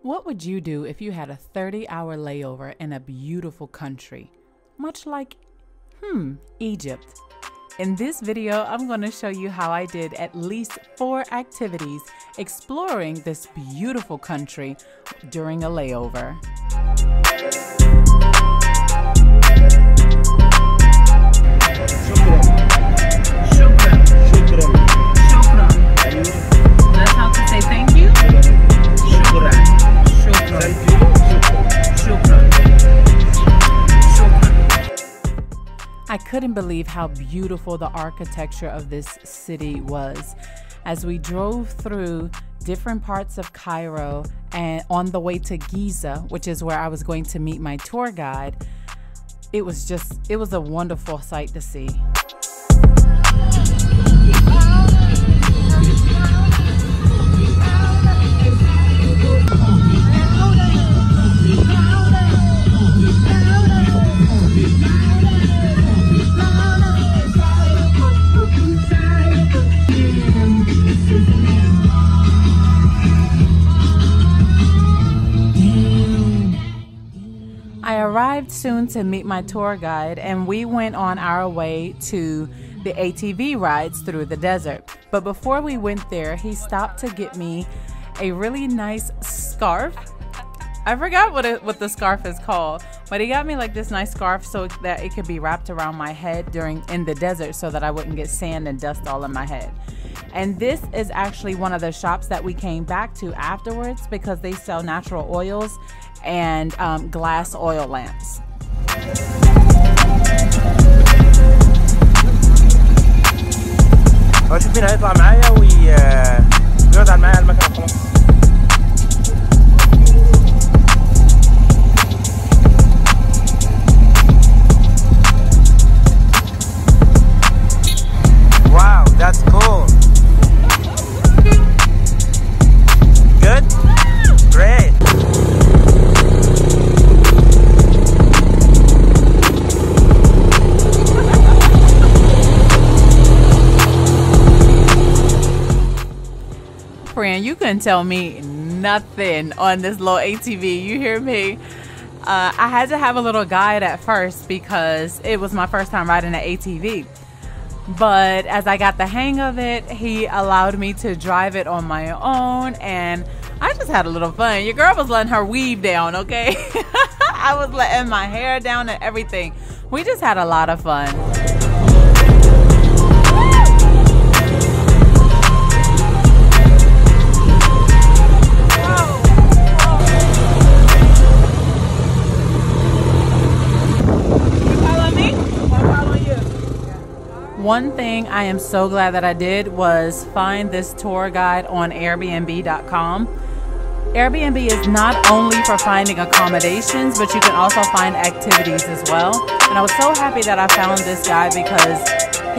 What would you do if you had a 30-hour layover in a beautiful country, much like, Egypt? In this video, I'm going to show you how I did at least 4 activities exploring this beautiful country during a layover. That's how to say thank you? I couldn't believe how beautiful the architecture of this city was. As we drove through different parts of Cairo and on the way to Giza, which is where I was going to meet my tour guide, it was a wonderful sight to see. I arrived soon to meet my tour guide, and we went on our way to the ATV rides through the desert. But before we went there, he stopped to get me a really nice scarf. I forgot what the scarf is called, but he got me like this nice scarf so that it could be wrapped around my head in the desert so that I wouldn't get sand and dust all in my head. And this is actually one of the shops that we came back to afterwards because they sell natural oils and glass oil lamps. شوف مين هيطلع معايا ويقعد معايا على المكنه خلاص. Wow, that's cool. Good? Great. Friend, you couldn't tell me nothing on this little ATV. You hear me? I had to have a little guide at first because it was my first time riding an ATV. But as I got the hang of it, he allowed me to drive it on my own, and I just had a little fun. Your girl was letting her weave down, okay? I was letting my hair down and everything. We just had a lot of fun. One thing I am so glad that I did was find this tour guide on Airbnb.com. Airbnb is not only for finding accommodations, but you can also find activities as well. And I was so happy that I found this guy because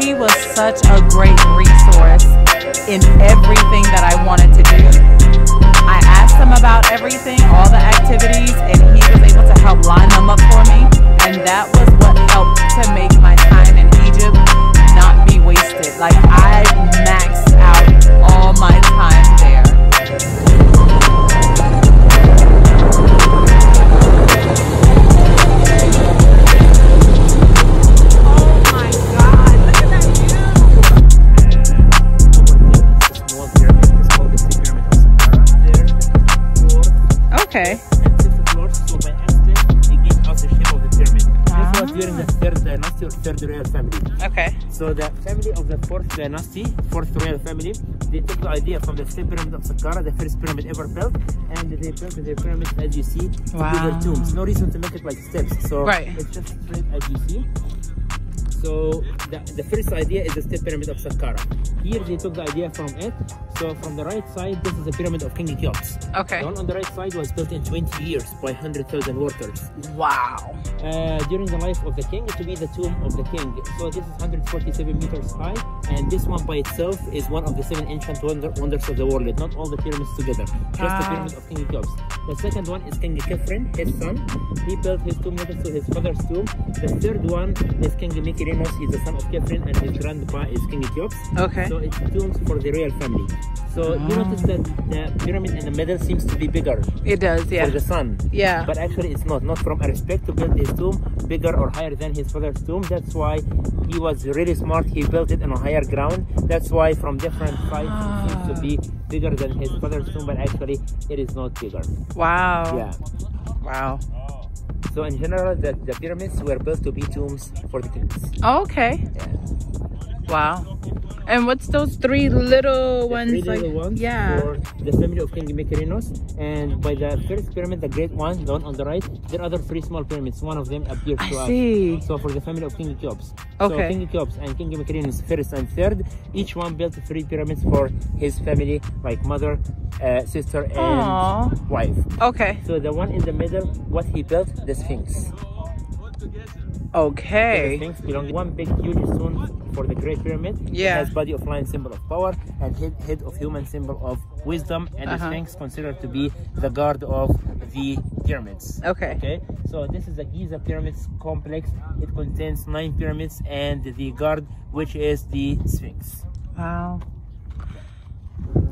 he was such a great resource in everything that I wanted to do. I asked him about everything, all the activities, and he was able to help line them up for me. And that was what helped to make my time in Egypt not be wasted. Like, I maxed out all my time there. Oh my God, look at that view! Okay. During the third dynasty or third royal family. Okay. So the family of the fourth dynasty, fourth royal family, they took the idea from the same pyramid of Sakara, the first pyramid ever built, and they built their pyramids as you see, bigger tombs. No reason to make it like steps. So it's just straight as you see. So the first idea is the step pyramid of Sakara. Here they took the idea from it. So from the right side, this is the pyramid of King Keops. Okay. The one on the right side was built in 20 years by 100,000 workers. Wow. During the life of the king, it will be the tomb of the king. So this is 147 meters high And this one by itself is one of the 7 ancient wonders of the world. Not all the pyramids together, just the pyramid of King Cheops. The second one is 𝗥𝗘𝗔𝗗𝗏, his son. He built his tomb next to his father's tomb. The third one is King 𝗥𝗘𝗦𝗏. He's the son of Khephren, and his grandpa is King Cheops. Okay. So it's tombs for the royal family. So you notice that the pyramid in the middle seems to be bigger. It does, yeah. For the son. Yeah. But actually it's not. Not from a respect to build his tomb bigger or higher than his father's tomb. That's why he was really smart. He built it on a higher ground. That's why from different sides it seems to be bigger than his father's tomb, but actually it is not bigger. Wow. Yeah. Wow. So in general, the pyramids were built to be tombs for the kings. Oh, okay. Yeah. Wow. And what's those 3 little ones? Three little ones yeah. for the family of King 𝗥𝗘𝗦𝗏. And by the first pyramid, the great one, the one on the right, there are other 3 small pyramids. One of them appears to us. See. So for the family of King Cheops. Okay. So King Cheops and King 𝗥𝗘𝗦𝗏's first and third, each one built 3 pyramids for his family, like mother, sister, and wife. Okay. So the one in the middle, what he built, the Sphinx. Okay. So the Sphinx belongs one big huge stone for the Great Pyramid. Yeah. It has body of lion, symbol of power, and head of human, symbol of wisdom. And the Sphinx considered to be the guard of the pyramids. Okay. Okay. So this is the Giza Pyramids complex. It contains 9 pyramids and the guard, which is the Sphinx. Wow.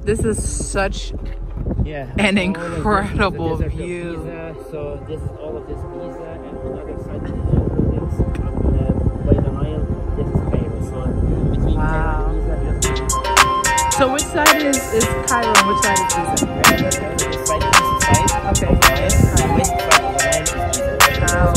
This is such an incredible view. Giza. So this is all of this Giza, and on the other side of the buildings by the Nile, this is Cairo. So between Cairo and Giza, so which side is Cairo and which side is Giza? This side is the west side of the Nile is Giza. Wow.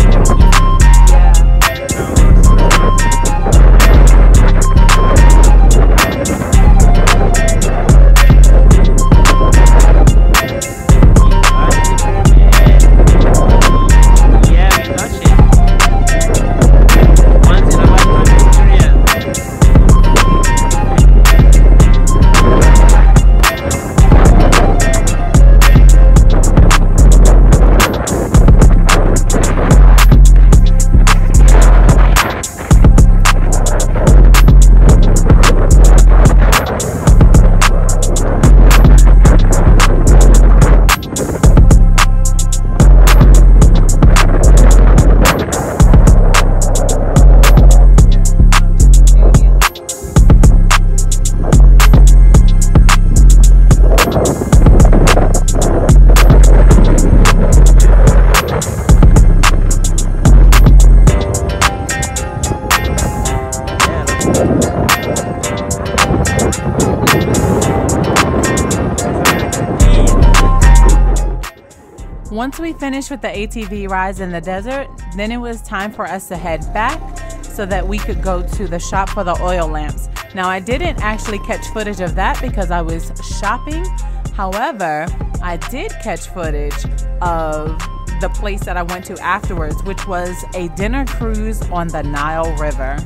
Once we finished with the ATV rides in the desert, then it was time for us to head back so that we could go to the shop for the oil lamps. Now, I didn't actually catch footage of that because I was shopping. However, I did catch footage of the place that I went to afterwards, which was a dinner cruise on the Nile River.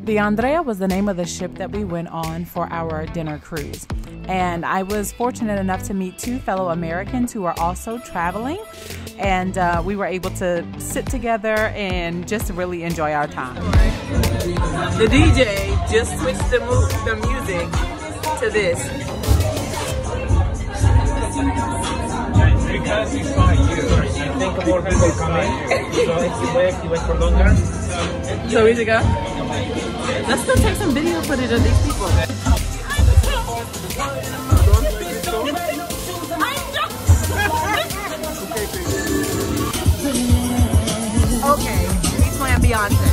The Andrea was the name of the ship that we went on for our dinner cruise. And I was fortunate enough to meet 2 fellow Americans who are also traveling. And we were able to sit together and just really enjoy our time. The DJ just switched the music to this. Because he saw you, I think more people come in. So if you wait for longer. So easy go. Let's go take some video footage of these people. Okay, he's playing Beyonce.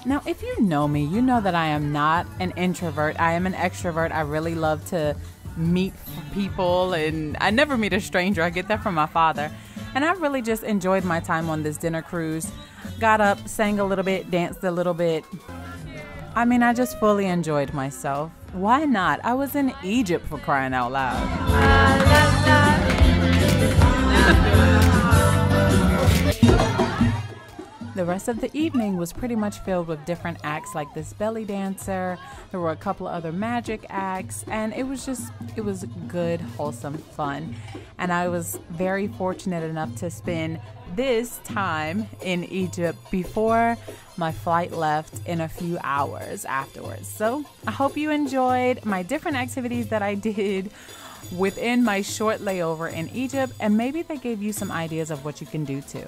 Now, if you know me, you know that I am not an introvert. I am an extrovert. I really love to meet people, and I never meet a stranger. I get that from my father. And I really just enjoyed my time on this dinner cruise. Got up, sang a little bit, danced a little bit. I mean, I just fully enjoyed myself. Why not? I was in Egypt, for crying out loud. The rest of the evening was pretty much filled with different acts like this belly dancer. There were a couple of other magic acts, and it was good, wholesome fun. And I was very fortunate enough to spend this time in Egypt before my flight left in a few hours afterwards. So I hope you enjoyed my different activities that I did within my short layover in Egypt, and maybe they gave you some ideas of what you can do too.